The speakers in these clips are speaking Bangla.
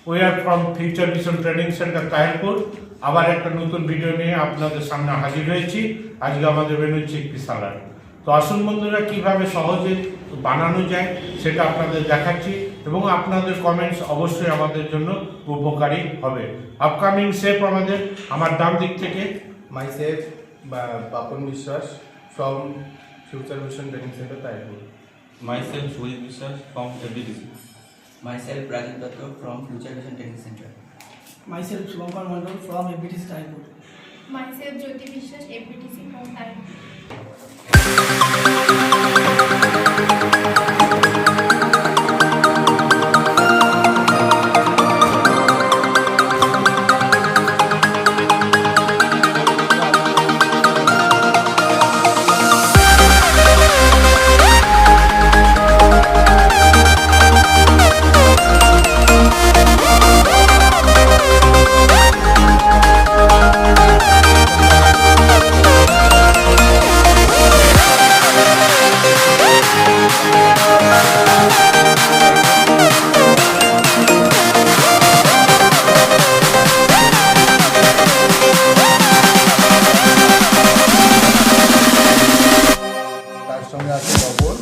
We are from Future Vision Training Center Tahirpur. আবার একটা নতুন ভিডিও নিয়ে আপনাদের সামনে হাজির হয়েছি। আজকে আমাদের মেনু চিকপি সালাড। তো আসুন বন্ধুরা, কিভাবে সহজে বানানো যায় সেটা আপনাদের দেখাচ্ছি এবং আপনাদের কমেন্টস অবশ্যই আমাদের জন্য উপকারী হবে। আপকামিং শেফ আমাদের আমার ডান দিক থেকে myself Papun Vishwas from Future Vision Training Center Taipur. Myself Shubhajit Vishwas from FBTC. Myself Rajiv Datta from Future Vision Training Center. Myself Shubhankar Mandal from FBTC Taipur. Myself Jyoti Vishwas, FBTC from Taipur. তার সঙ্গে আছে লবণ,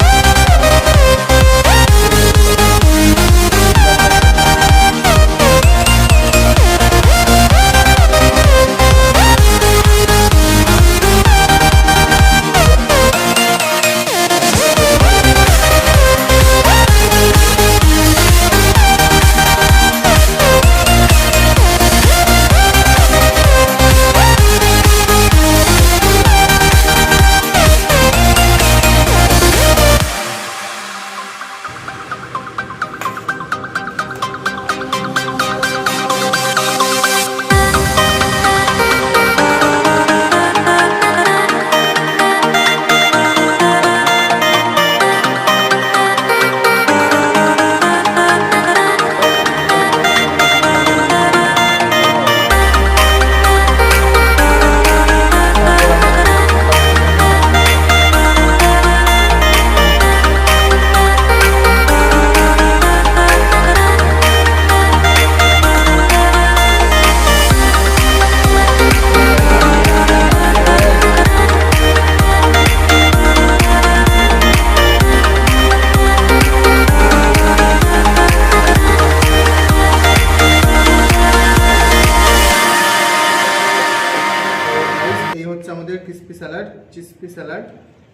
এই হচ্ছে আমাদের ক্রিসপি স্যালাড, চিসপি স্যালাড।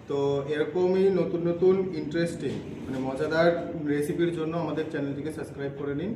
তো এরকমই নতুন নতুন ইন্টারেস্টিং মজাদার রেসিপির জন্য আমাদের চ্যানেলটিকে সাবস্ক্রাইব করে নিন।